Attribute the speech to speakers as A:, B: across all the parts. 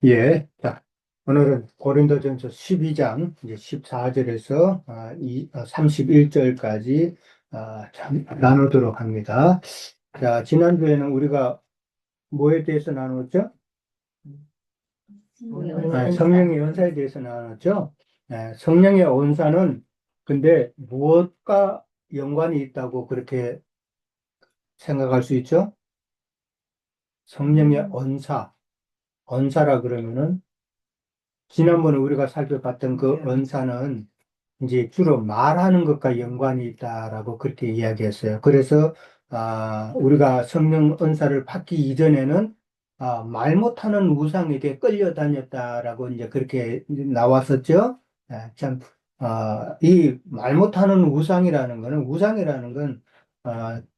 A: 예. 자, 오늘은 고린도전서 12장 이제 14절에서 31절까지 나누도록 합니다. 자, 지난주에는 우리가 뭐에 대해서 나눴죠? 성령의 은사에 대해서 나눴죠? 성령의 은사는 근데 무엇과 연관이 있다고 그렇게 생각할 수 있죠? 성령의 언사라 그러면은 지난번에 우리가 살펴봤던 그 언사는 이제 주로 말하는 것과 연관이 있다라고 그렇게 이야기했어요. 그래서 우리가 성령 은사를 받기 이전에는 말 못하는 우상에게 끌려다녔다라고 이제 그렇게 나왔었죠. 참, 이 말 못하는 우상이라는 건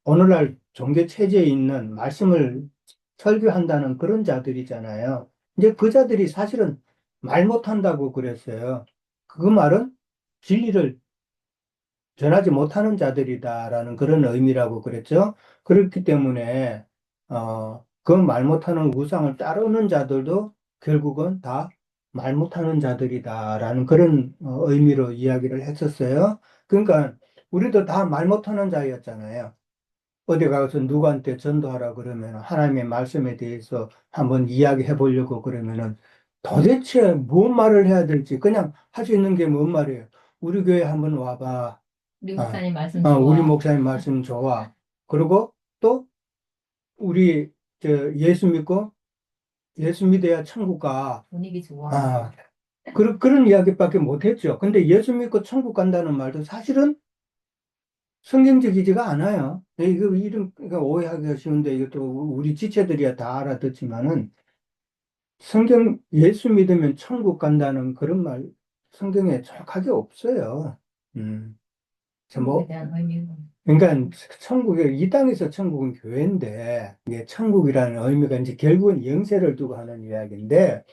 A: 오늘날 종교 체제에 있는 말씀을 설교한다는 그런 자들이잖아요. 이제 그 자들이 사실은 말 못한다고 그랬어요. 그 말은 진리를 전하지 못하는 자들이다라는 그런 의미라고 그랬죠. 그렇기 때문에 그 말 못하는 우상을 따르는 자들도 결국은 다 말 못하는 자들이다라는 그런 의미로 이야기를 했었어요. 그러니까 우리도 다 말 못하는 자였잖아요. 어디 가서 누구한테 전도하라 그러면 하나님의 말씀에 대해서 한번 이야기해 보려고 그러면은 도대체 뭔 말을 해야 될지 그냥 할 수 있는 게 뭔 말이에요. 우리 교회 한번 와봐.
B: 우리 목사님 말씀
A: 우리
B: 좋아.
A: 목사님 말씀 좋아. 그리고 또 우리 예수 믿고 예수 믿어야 천국 가.
B: 분위기 좋아.
A: 그런 이야기밖에 못 했죠. 근데 예수 믿고 천국 간다는 말도 사실은 성경적이지가 않아요. 이거 이름 그러니까 오해하기가 쉬운데 이것도 우리 지체들이야 다 알아듣지만은 성경 예수 믿으면 천국 간다는 그런 말 성경에 정확하게 없어요. 음.
B: 천국에 대한 의미는
A: 그러니까 이 땅에서 천국은 교회인데 이게 천국이라는 의미가 이제 결국은 영세를 두고 하는 이야기인데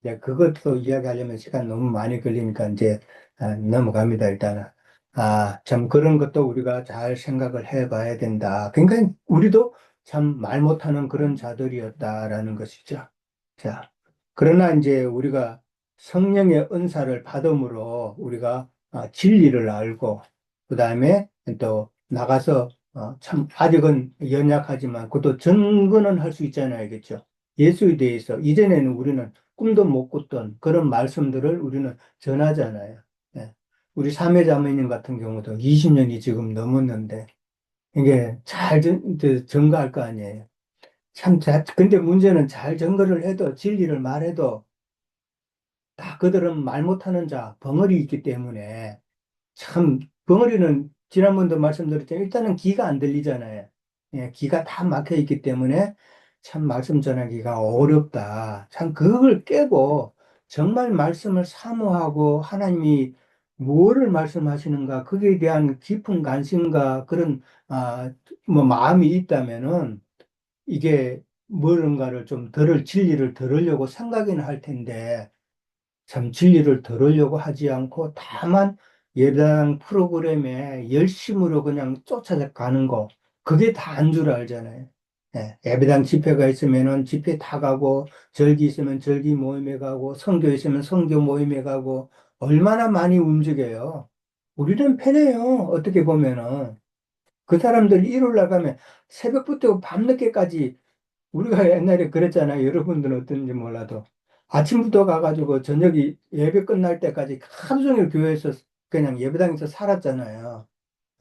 A: 이제 그것도 이야기하려면 시간 너무 많이 걸리니까 이제 넘어갑니다, 일단은. 참 그런 것도 우리가 잘 생각을 해 봐야 된다. 그러니까 우리도 참 말 못하는 그런 자들이었다라는 것이죠. 자, 그러나 이제 우리가 성령의 은사를 받음으로 우리가 진리를 알고, 그 다음에 또 나가서 참 아직은 연약하지만 그것도 증거는 할 수 있잖아요. 그렇죠? 예수에 대해서 이전에는 우리는 꿈도 못 꿨던 그런 말씀들을 우리는 전하잖아요. 예. 우리 사매자매님 같은 경우도 20년이 지금 넘었는데 이게 잘 증거할 거 아니에요. 근데 문제는 잘 증거를 해도 진리를 말해도 다 그들은 말 못하는 자, 벙어리 있기 때문에 참 벙어리는 지난번도 말씀드렸지만 일단은 귀가 안 들리잖아요. 예, 귀가 다 막혀 있기 때문에 참 말씀 전하기가 어렵다. 참 그걸 깨고 정말 말씀을 사모하고 하나님이 뭐를 말씀하시는가 거기에 대한 깊은 관심과 그런 뭐 마음이 있다면은 이게 뭔가를 좀 진리를 들으려고 생각이나 할 텐데 참 진리를 들으려고 하지 않고 다만 예배당 프로그램에 열심으로 그냥 쫓아가는 거, 그게 다 안 줄 알잖아요. 예, 예배당 집회가 있으면은 집회 다 가고, 절기 있으면 절기 모임에 가고, 선교 있으면 선교 모임에 가고, 얼마나 많이 움직여요. 우리는 편해요. 어떻게 보면은. 그 사람들 일요일 나가면 새벽부터 밤늦게까지 우리가 옛날에 그랬잖아요. 여러분들은 어떤지 몰라도. 아침부터 가가지고 저녁이 예배 끝날 때까지 하루 종일 교회에서 그냥 예배당에서 살았잖아요.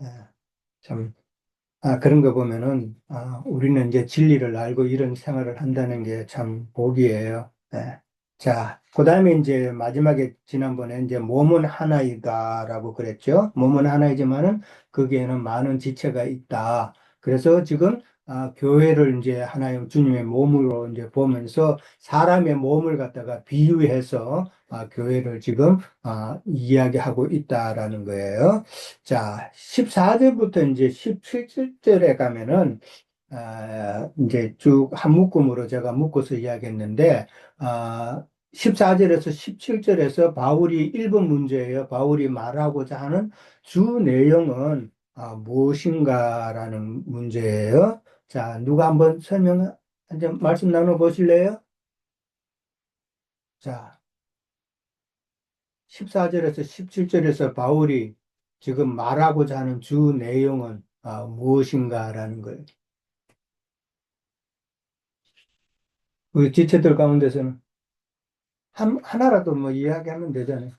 A: 예, 참, 그런 거 보면은, 우리는 이제 진리를 알고 이런 생활을 한다는 게 참 복이에요. 예. 자, 그 다음에 이제 마지막에 지난번에 이제 몸은 하나이다라고 그랬죠. 몸은 하나이지만은 거기에는 많은 지체가 있다. 그래서 지금 교회를 이제 하나의 주님의 몸으로 이제 보면서 사람의 몸을 갖다가 비유해서 교회를 지금 이야기하고 있다라는 거예요. 자, 14절부터 이제 17절에 가면은 이제 쭉 한 묶음으로 제가 묶어서 이야기했는데, 14절에서 17절에서 바울이 1번 문제예요. 바울이 말하고자 하는 주 내용은 무엇인가라는 문제예요. 자, 누가 한번 설명해 이제 말씀 나눠 보실래요? 자, 14절에서 17절에서 바울이 지금 말하고자 하는 주 내용은 무엇인가라는 거예요. 우리 지체들 가운데서는 하나라도 뭐 이야기하면 되잖아요.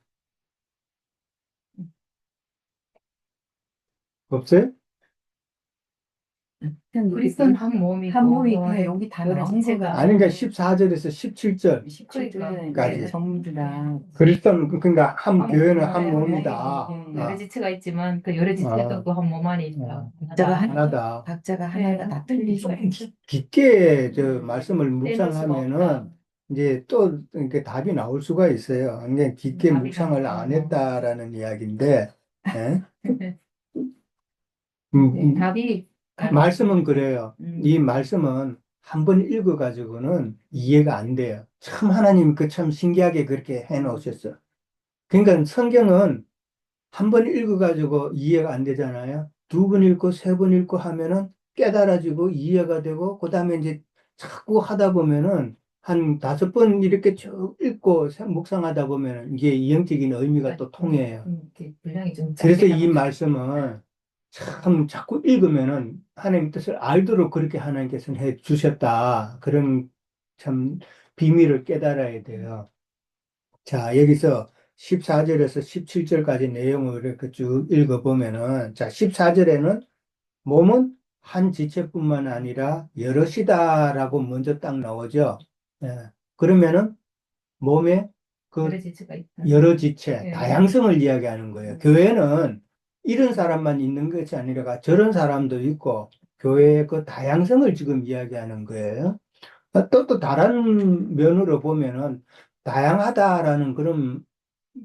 A: 없어요?
B: 그리스도는 한 몸이고
C: 한 몸이
B: 뭐
C: 그냥 여기 다
B: 여러
C: 나온
B: 지체가
C: 거가
A: 아니, 그러니까 14절에서 17절.
C: 17절은
A: 까지.
C: 전부 다
A: 그리스도는 그러니까 한
B: 한
A: 교회는
B: 몸,
A: 한
B: 네,
A: 몸이다.
B: 여러 지체가 있지만 그 여러 지체도
A: 아.
B: 그 한 몸 안에 있다.
A: 아.
C: 각자가
A: 하나다.
C: 각자가
B: 네.
C: 하나가 다 틀리죠.
A: 깊게 저 말씀을
B: 떼놓을 수가
A: 묵상하면은
B: 없다.
A: 이제 또 이렇게 답이 나올 수가 있어요. 그러니까 깊게
B: 답이
A: 묵상을
B: 나오고.
A: 안 했다라는 이야기인데, 예?
B: 네,
A: 음,
B: 답이
A: 말씀은 그래요.
C: 음.
A: 이 말씀은 한 번 읽어가지고는 이해가 안 돼요. 참 하나님 그 참 신기하게 그렇게 해놓으셨어. 그러니까 성경은 한 번 읽어가지고 이해가 안 되잖아요. 두 번 읽고 세 번 읽고 하면은 깨달아지고 이해가 되고, 그 다음에 이제 자꾸 하다 보면은 한 다섯 번 이렇게 쭉 읽고 묵상하다 보면은 이게 영적인 의미가 또 통해요.
B: 이렇게 분량이 좀
A: 그래서
B: 짧게
A: 이
B: 나가지고.
A: 말씀은 참 자꾸 읽으면은 하나님 뜻을 알도록 그렇게 하나님께서는 해 주셨다. 그런 참 비밀을 깨달아야 돼요. 자, 여기서 14절에서 17절까지 내용을 이렇게 쭉 읽어보면은, 자, 14절에는 몸은 한 지체뿐만 아니라 여럿이다라고 먼저 딱 나오죠. 예. 그러면은 몸에
B: 여러
A: 그
B: 지체가 있다.
A: 여러 지체,
B: 네.
A: 다양성을 이야기하는 거예요. 교회는 이런 사람만 있는 것이 아니라 저런 사람도 있고, 교회의 그 다양성을 지금 이야기하는 거예요. 또 다른 면으로 보면은 다양하다라는 그런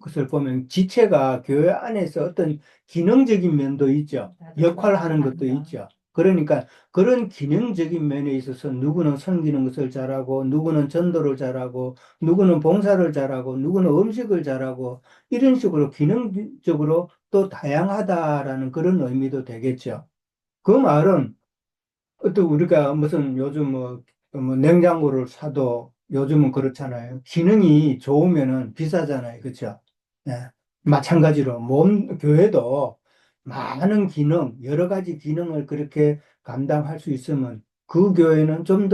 A: 것을 보면 지체가 교회 안에서 어떤 기능적인 면도 있죠. 역할을 하는 것도 있죠. 그러니까 그런 기능적인 면에 있어서 누구는 섬기는 것을 잘하고, 누구는 전도를 잘하고, 누구는 봉사를 잘하고, 누구는 음식을 잘하고, 이런 식으로 기능적으로 또 다양하다라는 그런 의미도 되겠죠. 그 말은 또 우리가 무슨 요즘 뭐 냉장고를 사도 요즘은 그렇잖아요. 기능이 좋으면은 비싸잖아요. 그렇죠? 예. 마찬가지로 교회도 많은 기능, 여러 가지 기능을 그렇게 감당할 수 있으면 그 교회는 좀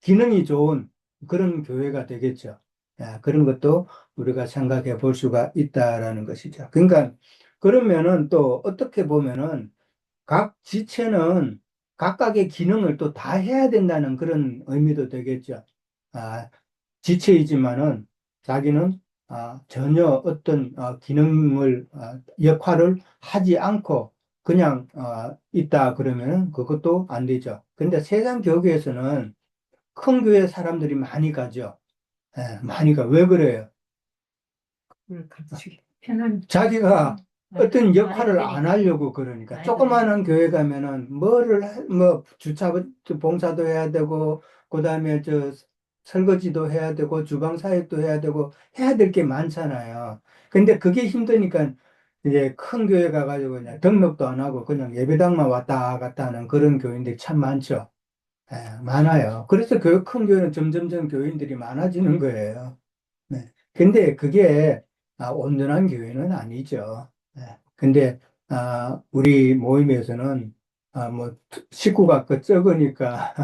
A: 기능이 좋은 그런 교회가 되겠죠. 예, 그런 것도 우리가 생각해 볼 수가 있다라는 것이죠. 그러니까 그러면은 또 어떻게 보면은 각 지체는 각각의 기능을 또 다 해야 된다는 그런 의미도 되겠죠. 아, 지체이지만은 자기는 전혀 어떤 기능을, 역할을 하지 않고 그냥 있다 그러면은 그것도 안 되죠. 근데 세상 교회에서는 큰 교회 사람들이 많이 가죠. 예, 많이 가. 왜 그래요?
C: 같이
B: 편한
A: 자기가 어떤 역할을
B: 많이
A: 안 하려고 그러니까
B: 많이
A: 조그마한
B: 되니까.
A: 교회 가면은 뭐 주차 봉사도 해야 되고 그다음에 저 설거지도 해야 되고 주방 사역도 해야 되고 해야 될 게 많잖아요. 근데 그게 힘드니까 이제 큰 교회 가가지고 그냥 등록도 안 하고 그냥 예배당만 왔다 갔다 하는 그런 교인들이 참 많죠. 예, 많아요. 그래서 큰 교회는 점점점 교인들이 많아지는 거예요. 네. 근데 그게 온전한 교회는 아니죠. 네. 근데 우리 모임에서는 뭐 식구가 적으니까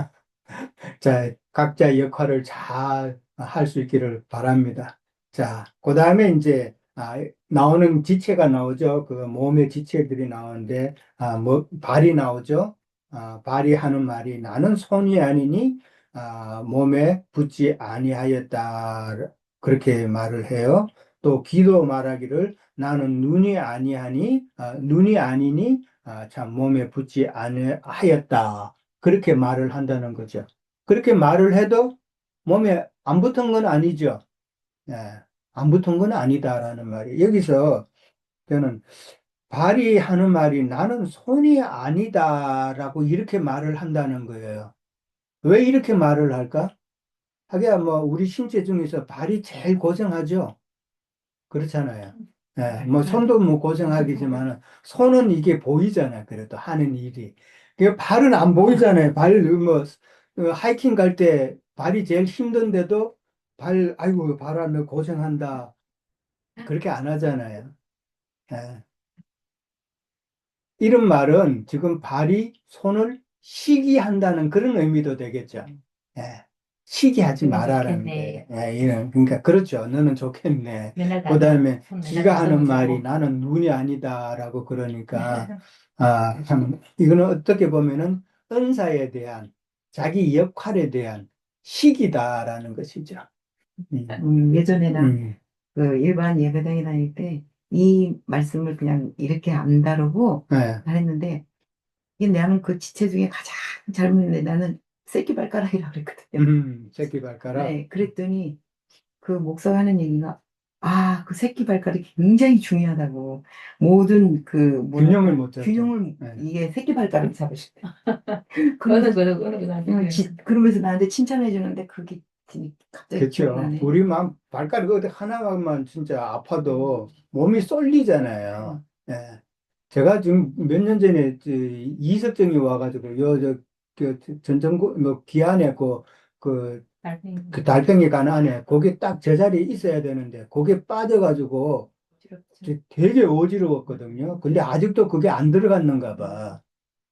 A: 자, 각자 역할을 잘 할 수 있기를 바랍니다. 자, 그 다음에 이제 나오는 지체가 나오죠. 그 몸의 지체들이 나오는데 뭐 발이 나오죠. 발이 하는 말이 나는 손이 아니니 몸에 붙지 아니하였다. 그렇게 말을 해요. 또 귀도 말하기를 나는 눈이 아니니 참 몸에 붙지 아니하였다. 그렇게 말을 한다는 거죠. 그렇게 말을 해도 몸에 안 붙은 건 아니죠. 예, 안 붙은 건 아니다라는 말이. 여기서 저는 발이 하는 말이 나는 손이 아니다라고 이렇게 말을 한다는 거예요. 왜 이렇게 말을 할까? 하기야 뭐 우리 신체 중에서 발이 제일 고생하죠. 그렇잖아요. 예, 뭐 손도 뭐 고생하겠지만 손은 이게 보이잖아요. 그래도 하는 일이. 그 발은 안 보이잖아요. 발 뭐 하이킹 갈 때 발이 제일 힘든데도 아이고, 발하며 고생한다. 그렇게 안 하잖아요. 예. 이런 말은 지금 발이 손을 쉬게 한다는 그런 의미도 되겠죠. 예. 쉬게 하지
B: 그러면
A: 말아라는
B: 좋겠네.
A: 게. 그러니까, 그렇죠. 너는 좋겠네.
B: 맨날
A: 그 다음에
B: 손 맨날
A: 기가 하는 말이
B: 다듬어주고.
A: 나는 눈이 아니다라고 그러니까, 참, 이거는 어떻게 보면은 은사에 대한 자기 역할에 대한 시기다라는 것이죠. 음,
C: 예전에는
A: 음,
C: 그 일반 예배당에 다닐 때 이 말씀을 그냥 이렇게 안 다루고
A: 네.
C: 했는데 이게 나는 그 지체 중에 가장 잘못했는데 나는 새끼발가락이라고 그랬거든요.
A: 새끼발가락.
C: 네, 그랬더니 그 목사가 하는 얘기가 그 새끼발가락이 굉장히 중요하다고 모든 그
A: 균형을
C: 뭐랄까
A: 못 잡죠.
C: 균형을
A: 네.
C: 이게 새끼발가락 잡으실 때
B: 그거는
C: 그러면서
B: 그거는
C: 그러면서 나한테 칭찬해 주는데 그게 갑자기
A: 그렇죠.
C: 기억나네.
A: 우리만 발가락 어디 하나만 진짜 아파도 몸이 쏠리잖아요. 예. 제가 지금 몇 년 전에 이석증이 와가지고 전전고 뭐 기안에 그,
B: 달팽이
A: 그 달팽이 관 안에 거기 딱 제자리에 있어야 되는데 거기에 빠져가지고
B: 부럽죠.
A: 되게 어지러웠거든요. 근데 아직도 그게 안 들어갔는가 봐.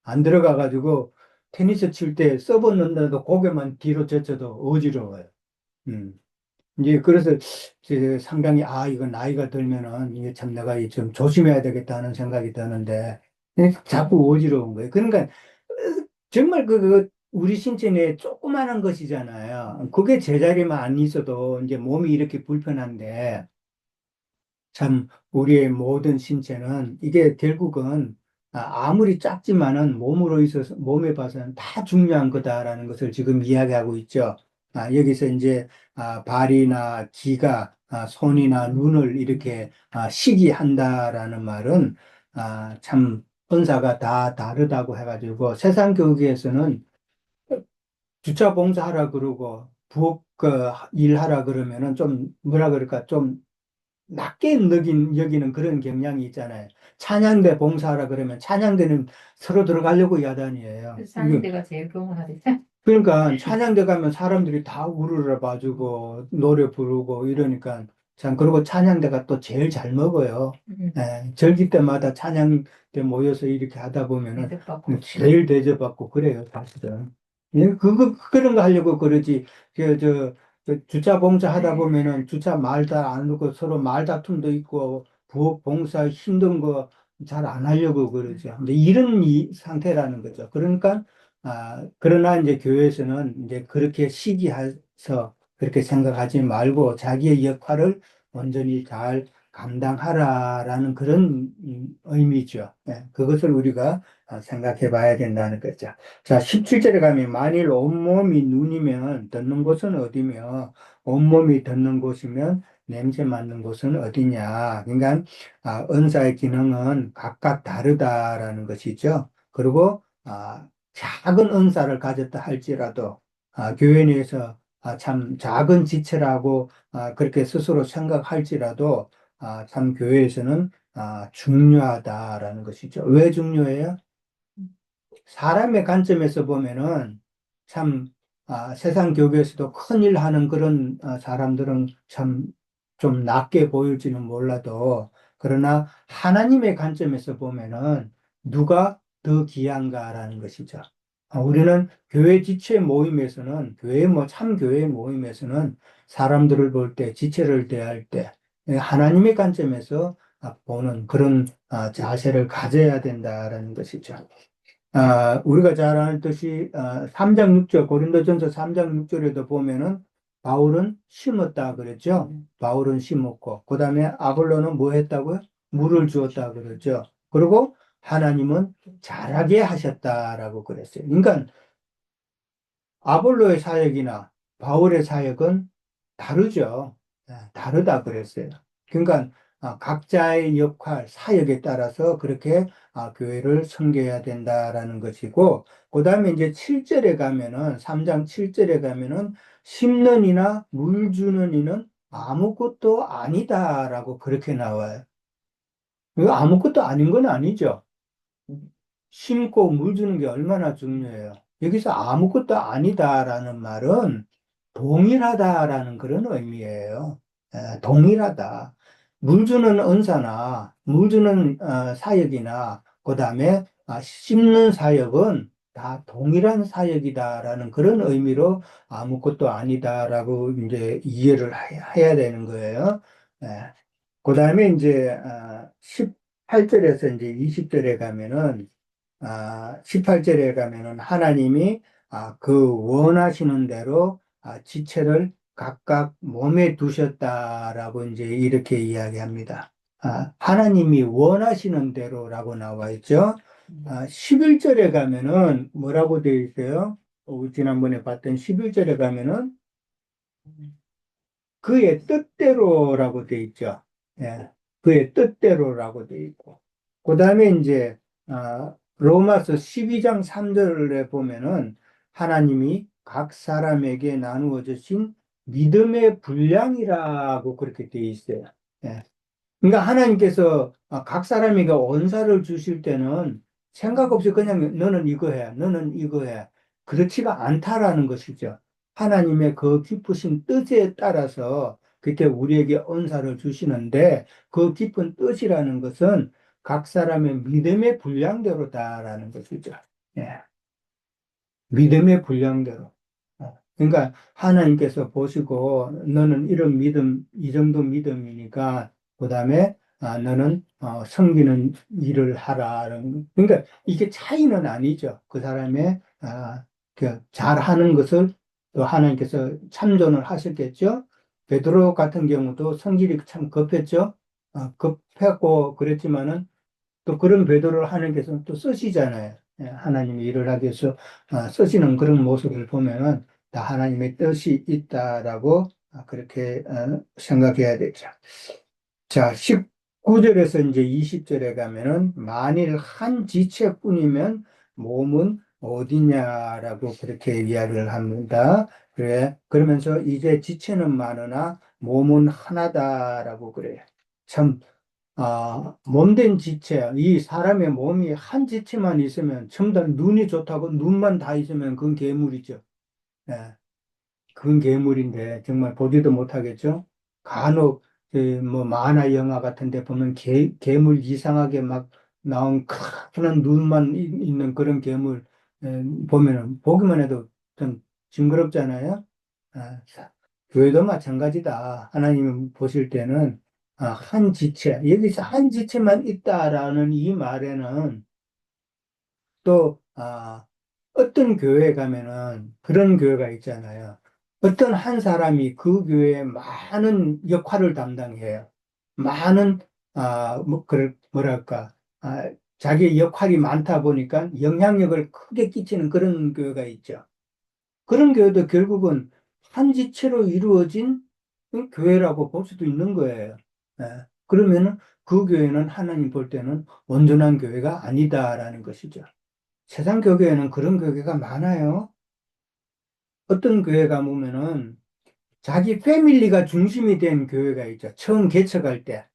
A: 안 들어가가지고 테니스 칠 때 서브 넣는데도 고개만 뒤로 젖혀도 어지러워요. 음. 이제 그래서 이제 상당히 이거 나이가 들면은 이게 참 내가 좀 조심해야 되겠다는 생각이 드는데 자꾸 어지러운 거예요. 그러니까 정말 우리 신체 내에 조그마한 것이잖아요. 그게 제자리만 안 있어도 이제 몸이 이렇게 불편한데 참 우리의 모든 신체는 이게 결국은 아무리 작지만은 몸으로 있어서 몸에 봐서는 다 중요한 거다라는 것을 지금 이야기하고 있죠. 여기서 이제 발이나 기가 손이나 눈을 이렇게 시기한다라는 말은 참 은사가 다 다르다고 해가지고 세상 교육에서는 주차 봉사하라 그러고 부엌 일하라 그러면은 좀 뭐라 그럴까 좀 낮게 여기는 그런 경향이 있잖아요. 찬양대 봉사하라 그러면 찬양대는 서로 들어가려고 야단이에요.
B: 그래서 사는 데가 제일 경험하대.
A: 그러니까 찬양대 가면 사람들이 다 우르르 봐주고 노래 부르고 이러니까 참 그리고 찬양대가 또 제일 잘 먹어요. 절기 때마다 찬양대 모여서 이렇게 하다 보면은
B: 대접받고.
A: 제일 대접받고 그래요, 사실은. 그런 거 하려고 그러지. 그 주차 봉사 하다 보면은 주차 말다 안 하고 서로 말다툼도 있고 부엌 봉사 힘든 거 잘 안 하려고 그러죠. 근데 이런 상태라는 거죠. 그러니까 그러나 이제 교회에서는 이제 그렇게 시기해서 그렇게 생각하지 말고 자기의 역할을 온전히 잘 감당하라라는 그런 의미죠. 그것을 우리가 생각해 봐야 된다는 거죠. 자, 17절에 가면 만일 온몸이 눈이면 듣는 곳은 어디며 온몸이 듣는 곳이면 냄새 맡는 곳은 어디냐. 그러니까 은사의 기능은 각각 다르다라는 것이죠. 그리고 작은 은사를 가졌다 할지라도 교회 내에서 참 작은 지체라고 그렇게 스스로 생각할지라도 참 교회에서는 중요하다라는 것이죠. 왜 중요해요? 사람의 관점에서 보면은 참 세상 교회에서도 큰일 하는 그런 사람들은 참 좀 낮게 보일지는 몰라도 그러나 하나님의 관점에서 보면은 누가 더 귀한가라는 것이죠. 우리는 교회 지체 모임에서는 교회 뭐 참교회 모임에서는 사람들을 볼 때 지체를 대할 때 하나님의 관점에서 보는 그런 자세를 가져야 된다라는 것이죠. 우리가 잘 아듯이 3장 6절 고린도전서 3장 6절에도 보면은 바울은 심었다 그랬죠. 바울은 심었고 그다음에 아볼로는 뭐 했다고요? 물을 주었다 그랬죠. 그리고 하나님은 자라게 하셨다라고 그랬어요. 그러니까 아볼로의 사역이나 바울의 사역은 다르죠. 다르다 그랬어요. 그러니까 각자의 역할, 사역에 따라서 그렇게 교회를 섬겨야 된다라는 것이고, 그 다음에 이제 7절에 가면은, 3장 7절에 가면은, 심는 이나 물 주는 이는 아무것도 아니다라고 그렇게 나와요. 이거 아무것도 아닌 건 아니죠. 심고 물 주는 게 얼마나 중요해요. 여기서 아무것도 아니다라는 말은 동일하다라는 그런 의미예요. 동일하다. 물 주는 은사나 물 주는 사역이나 그다음에 씹는 사역은 다 동일한 사역이다라는 그런 의미로 아무것도 아니다라고 이제 이해를 해야 되는 거예요. 그다음에 이제 18절에서 이제 20절에 가면은 18절에 가면은 하나님이 그 원하시는 대로 지체를 각각 몸에 두셨다라고 이제 이렇게 이야기합니다. 하나님이 원하시는 대로라고 나와 있죠. 11절에 가면은 뭐라고 되어 있어요? 지난번에 봤던 11절에 가면은 그의 뜻대로라고 되어 있죠. 예, 그의 뜻대로라고 되어 있고. 그 다음에 이제, 로마서 12장 3절에 보면은 하나님이 각 사람에게 나누어 주신 믿음의 분량이라고 그렇게 되어 있어요. 예. 그러니까 하나님께서 각 사람에게 언사를 주실 때는 생각 없이 그냥 너는 이거 해, 너는 이거 해. 그렇지가 않다라는 것이죠. 하나님의 그 깊으신 뜻에 따라서 그렇게 우리에게 언사를 주시는데 그 깊은 뜻이라는 것은 각 사람의 믿음의 분량대로다라는 것이죠. 예. 믿음의 분량대로. 그러니까 하나님께서 보시고 너는 이런 믿음, 이 정도 믿음이니까 그다음에 너는 섬기는 일을 하라. 그러니까 이게 차이는 아니죠. 그 사람의 그 잘하는 것을 또 하나님께서 참존을 하셨겠죠. 베드로 같은 경우도 성질이 참 급했죠. 급했고 그랬지만은 또 그런 배도를 하나님께서 또 쓰시잖아요. 하나님이 일을 하기 위해서 쓰시는 그런 모습을 보면은 다 하나님의 뜻이 있다라고 그렇게 생각해야 되죠. 자, 19절에서 이제 20절에 가면은 만일 한 지체뿐이면 몸은 어디냐라고 그렇게 이야기를 합니다. 그래, 그러면서 이제 지체는 많으나 몸은 하나다라고 그래요. 참 몸된 지체, 이 사람의 몸이 한 지체만 있으면, 전부 다 눈이 좋다고 눈만 다 있으면 그건 괴물이죠. 예, 그건 괴물인데, 정말 보지도 못하겠죠? 간혹, 뭐, 만화 영화 같은 데 보면 괴물 이상하게 막 나온 큰 눈만 있는 그런 괴물, 보면은, 보기만 해도 좀 징그럽잖아요? 교회도 마찬가지다. 하나님 보실 때는 한 지체, 여기서 한 지체만 있다라는 이 말에는 또 어떤 교회에 가면은 그런 교회가 있잖아요. 어떤 한 사람이 그 교회에 많은 역할을 담당해요. 많은 뭐랄까 자기의 역할이 많다 보니까 영향력을 크게 끼치는 그런 교회가 있죠. 그런 교회도 결국은 한 지체로 이루어진 교회라고 볼 수도 있는 거예요. 그러면은 그 교회는 하나님 볼 때는 온전한 교회가 아니다라는 것이죠. 세상 교회에는 그런 교회가 많아요. 어떤 교회 가보면은 자기 패밀리가 중심이 된 교회가 있죠. 처음 개척할 때.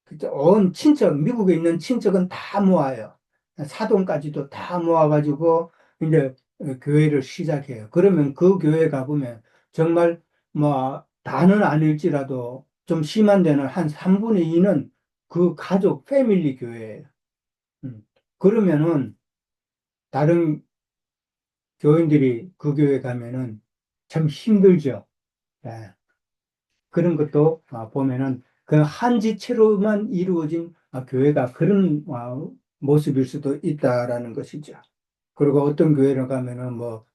A: 그죠? 온 친척, 미국에 있는 친척은 다 모아요. 사돈까지도 다 모아가지고, 이제, 교회를 시작해요. 그러면 그 교회 가보면, 정말, 뭐, 다는 아닐지라도, 좀 심한 데는 한 3분의 2는 그 가족, 패밀리 교회예요. 음. 그러면은, 다른 교인들이 그 교회 가면은 참 힘들죠. 예. 그런 것도 보면은 그 한 지체로만 이루어진 교회가 그런 모습일 수도 있다라는 것이죠. 그리고 어떤 교회를 가면은 뭐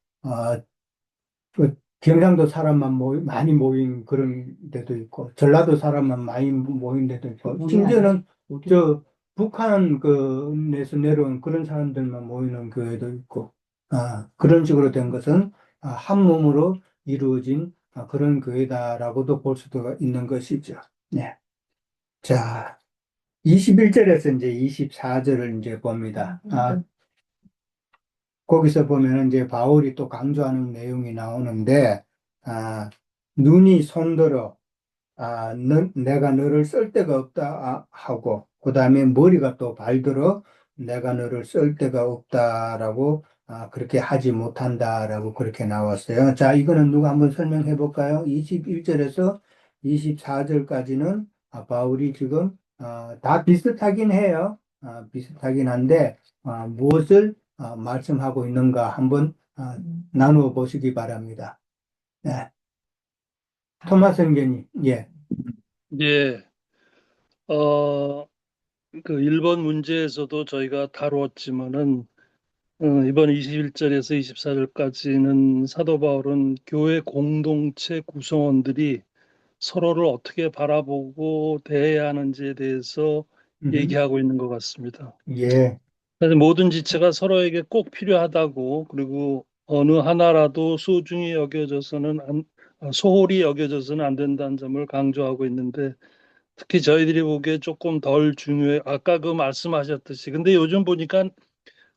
A: 그 경상도 사람만 많이 모인 그런 데도 있고 전라도 사람만 많이 모인 데도 있고 심지어는 저 북한 그에서 내려온 그런 사람들만 모이는 교회도 있고 그런 식으로 된 것은 한 몸으로 이루어진 그런 교회다라고도 볼 수도 있는 것이죠. 네. 자, 21절에서 이제 24절을 이제 봅니다. 거기서 보면 이제 바울이 또 강조하는 내용이 나오는데, 눈이 손들어, 내가 너를 쓸 데가 없다 하고, 그 다음에 머리가 또 발들어 내가 너를 쓸 데가 없다라고 그렇게 하지 못한다라고 그렇게 나왔어요. 자, 이거는 누가 한번 설명해 볼까요? 21절에서 24절까지는 바울이 지금 다 비슷하긴 해요. 비슷하긴 한데 무엇을 말씀하고 있는가 한번 나누어 보시기 바랍니다. 네. 토마스 형제님, 예.
D: 예, 어, 그 1번 문제에서도 저희가 다루었지만은, 이번 21절에서 24절까지는 사도 바울은 교회 공동체 구성원들이 서로를 어떻게 바라보고 대해야 하는지에 대해서
A: 음흠.
D: 얘기하고 있는 것 같습니다.
A: 예.
D: 그래서 모든 지체가 서로에게 꼭 필요하다고, 그리고 어느 하나라도 소홀히 여겨져서는 안 된다는 점을 강조하고 있는데, 특히 저희들이 보기에 조금 덜 중요해. 아까 그 말씀하셨듯이. 근데 요즘 보니까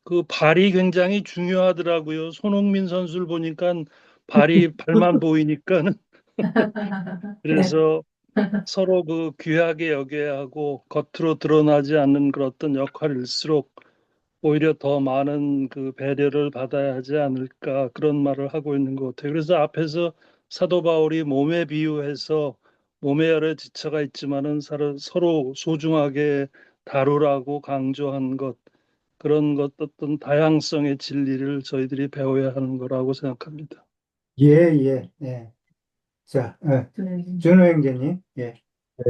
D: 그 발이 굉장히 중요하더라고요. 손흥민 선수를 보니까 발만 보이니까는. 그래서 서로 그 귀하게 여겨야 하고 겉으로 드러나지 않는 그런 어떤 역할일수록 오히려 더 많은 그 배려를 받아야 하지 않을까 그런 말을 하고 있는 것 같아요. 그래서 앞에서 사도 바울이 몸에 비유해서 몸에 여러 지체가 있지만은 서로 소중하게 다루라고 강조한 것, 그런 것 어떤 다양성의 진리를 저희들이 배워야 하는 거라고 생각합니다.
A: 예, 예, 예. 자, 준호 형제님, 예.
E: 네,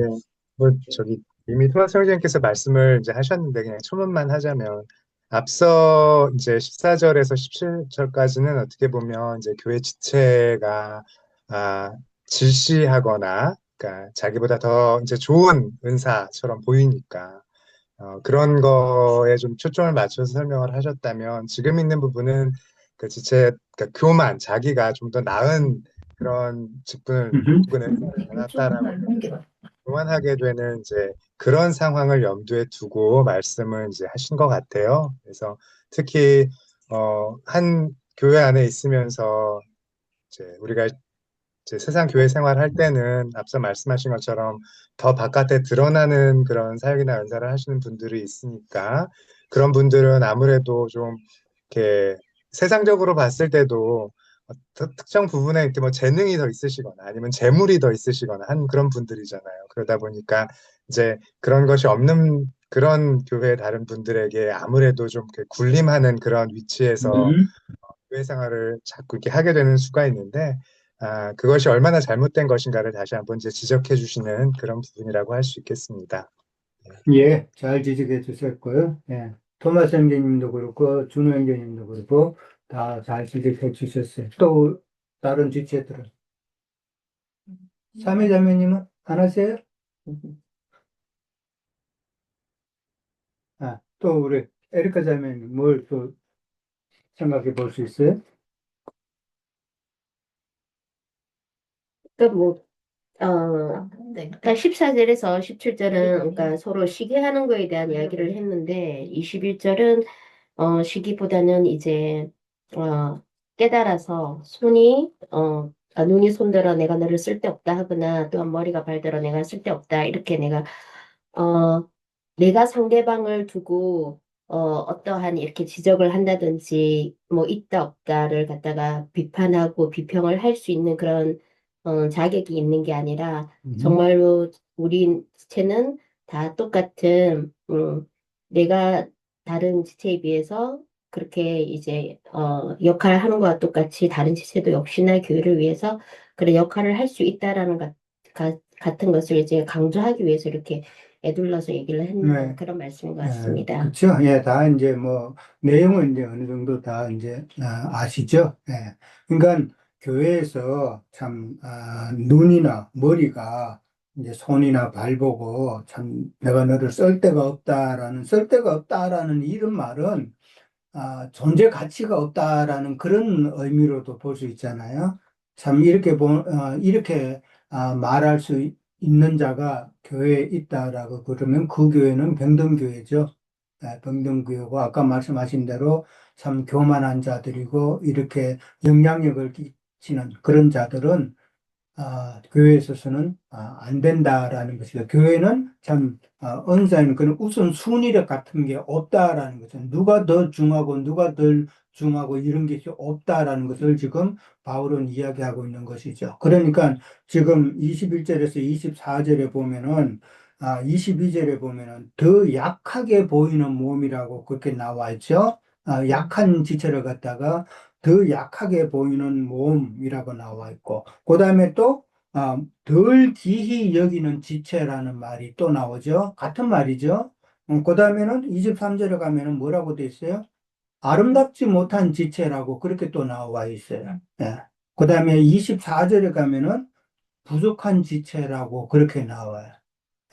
E: 뭐 저기 이미 토마스 형제님께서 말씀을 이제 하셨는데 그냥 초문만 하자면 앞서 이제 14절에서 17절까지는 어떻게 보면 이제 교회 지체가 질시하거나 그러니까 자기보다 더 이제 좋은 은사처럼 보이니까 그런 거에 좀 초점을 맞춰서 설명을 하셨다면 지금 있는 부분은 그 지체 그러니까 교만 자기가 좀 더 나은 그런 직분을
A: 음흠.
E: 혹은 은사를 받았다라고 교만하게 되는 이제 그런 상황을 염두에 두고 말씀을 이제 하신 것 같아요. 그래서 특히 한 교회 안에 있으면서 이제 우리가 이제 세상 교회 생활할 때는 앞서 말씀하신 것처럼 더 바깥에 드러나는 그런 사역이나 은사를 하시는 분들이 있으니까 그런 분들은 아무래도 좀 이렇게 세상적으로 봤을 때도 특정 부분에 이렇게 뭐 재능이 더 있으시거나 아니면 재물이 더 있으시거나 한 그런 분들이잖아요. 그러다 보니까 이제 그런 것이 없는 그런 교회 다른 분들에게 아무래도 좀 이렇게 군림하는 그런 위치에서
A: 음.
E: 교회 생활을 자꾸 이렇게 하게 되는 수가 있는데 그것이 얼마나 잘못된 것인가를 다시 한번 이제 지적해 주시는 그런 부분이라고 할 수 있겠습니다.
A: 예, 잘 지적해 주셨고요. 예. 토마스 형제님도 그렇고, 준호 형제님도 그렇고, 다 잘 지적해 주셨어요. 또, 다른 지체들은? 삼위자매님은 안 하세요? 또 우리 에리카 자매님 뭘 또 생각해 볼 수 있어요?
F: 그러니까 그러니까 14절에서 17절은 그러니까 서로 시기하는 거에 대한 이야기를 했는데 21절은 시기보다는 이제 깨달아서 눈이 손들어 내가 너를 쓸데없다 하거나 또한 머리가 발들어 내가 쓸데없다 이렇게 내가 상대방을 두고 어떠한 이렇게 지적을 한다든지 뭐 있다 없다를 갖다가 비판하고 비평을 할 수 있는 그런 자격이 있는 게 아니라 정말로 우리 지체는 다 똑같은 내가 다른 지체에 비해서 그렇게 이제 역할을 하는 것과 똑같이 다른 지체도 역시나 교회를 위해서 그런 역할을 할 수 있다라는 같은 것을 이제 강조하기 위해서 이렇게 애둘러서 얘기를 했는
A: 네.
F: 그런 말씀인 것
A: 예,
F: 같습니다.
A: 그렇죠. 예, 다 이제 뭐 내용은 이제 어느 정도 다 이제 아시죠? 예. 그러니까 교회에서 참 눈이나 머리가 이제 손이나 발 보고 참 내가 너를 쓸 데가 없다라는 이런 말은 존재 가치가 없다라는 그런 의미로도 볼 수 있잖아요. 참 이렇게 말할 수 있는 자가 교회에 있다라고 그러면 그 교회는 병든교회죠. 병든교회고 아까 말씀하신 대로 참 교만한 자들이고 이렇게 영향력을 끼치는 그런 자들은 교회에 있어서는 안 된다라는 것이죠. 교회는 참 언사에는 그런 우선순위력 같은 게 없다라는 것은 누가 더 중하고 누가 덜 중하고 이런 것이 없다라는 것을 지금 바울은 이야기하고 있는 것이죠. 그러니까 지금 21절에서 24절에 보면은 22절에 보면은 더 약하게 보이는 몸이라고 그렇게 나와 있죠. 약한 지체를 갖다가 더 약하게 보이는 몸이라고 나와 있고, 그 다음에 또, 덜 귀히 여기는 지체라는 말이 또 나오죠. 같은 말이죠. 그 다음에는 23절에 가면은 뭐라고 돼 있어요? 아름답지 못한 지체라고 그렇게 또 나와 있어요. 예. 그 다음에 24절에 가면은 부족한 지체라고 그렇게 나와요.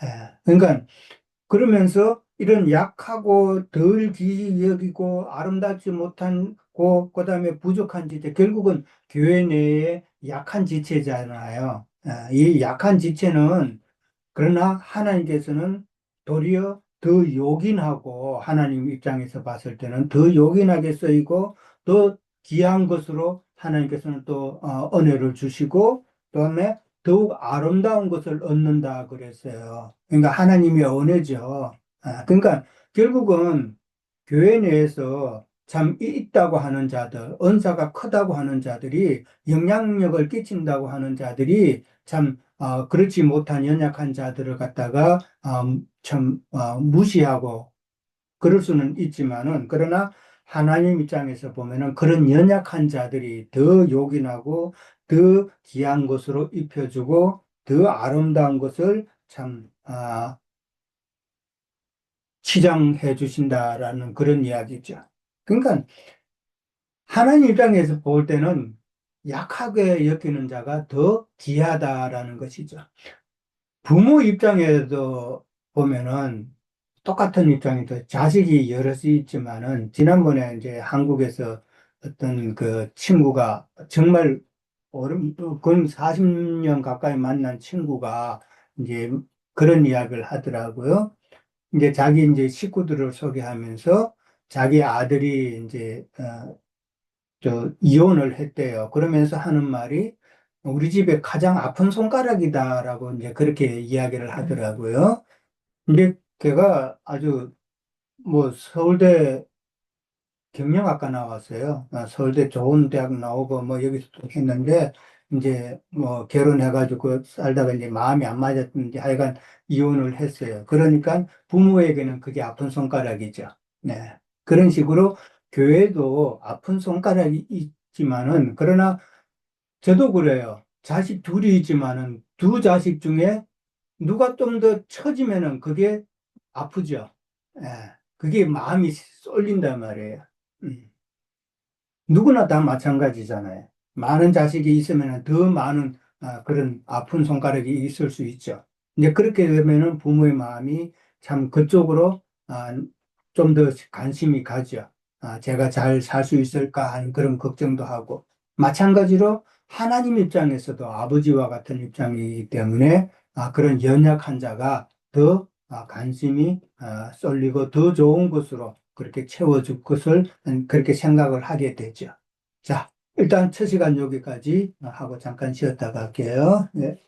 A: 예. 그러니까 그러면서 이런 약하고 덜 귀히 여기고 아름답지 못하고 그다음에 부족한 지체 결국은 교회 내에 약한 지체잖아요. 이 약한 지체는 그러나 하나님께서는 도리어 더 요긴하고 하나님 입장에서 봤을 때는 더 요긴하게 쓰이고 더 귀한 것으로 하나님께서는 또 은혜를 주시고 그다음에 더욱 아름다운 것을 얻는다 그랬어요. 그러니까 하나님의 은혜죠. 그러니까 결국은 교회 내에서 참 있다고 하는 자들, 은사가 크다고 하는 자들이 영향력을 끼친다고 하는 자들이 참 그렇지 못한 연약한 자들을 갖다가 참 무시하고 그럴 수는 있지만은 그러나 하나님 입장에서 보면은 그런 연약한 자들이 더 요긴하고 더 귀한 것으로 입혀주고 더 아름다운 것을 참 치장해 주신다라는 그런 이야기죠. 그러니까 하나님 입장에서 볼 때는 약하게 여기는 자가 더 귀하다라는 것이죠. 부모 입장에도 보면은 똑같은 입장에서 자식이 여럿이 있지만은 지난번에 이제 한국에서 어떤 그 친구가 정말 근 40년 가까이 만난 친구가 이제 그런 이야기를 하더라고요. 이제 자기 이제 식구들을 소개하면서 자기 아들이 이제 이혼을 했대요. 그러면서 하는 말이 우리 집에 가장 아픈 손가락이다라고 이제 그렇게 이야기를 하더라고요. 근데 걔가 아주 뭐 서울대 경영학과 나왔어요. 서울대 좋은 대학 나오고 뭐 여기서 또 했는데 이제 뭐 결혼해가지고 살다가 이제 마음이 안 맞았는지 하여간 이혼을 했어요. 그러니까 부모에게는 그게 아픈 손가락이죠. 네. 그런 식으로 교회도 아픈 손가락이 있지만은 그러나 저도 그래요. 자식 둘이 있지만은 두 자식 중에 누가 좀 더 처지면은 그게 아프죠. 예. 그게 마음이 쏠린단 말이에요. 음. 누구나 다 마찬가지잖아요. 많은 자식이 있으면 더 많은 그런 아픈 손가락이 있을 수 있죠. 이제 그렇게 되면은 부모의 마음이 참 그쪽으로 좀 더 관심이 가죠. 제가 잘 살 수 있을까 하는 그런 걱정도 하고. 마찬가지로 하나님 입장에서도 아버지와 같은 입장이기 때문에 그런 연약한 자가 더 관심이 쏠리고 더 좋은 것으로 그렇게 채워줄 것을 그렇게 생각을 하게 되죠. 자, 일단 첫 시간 여기까지 하고 잠깐 쉬었다 갈게요. 네.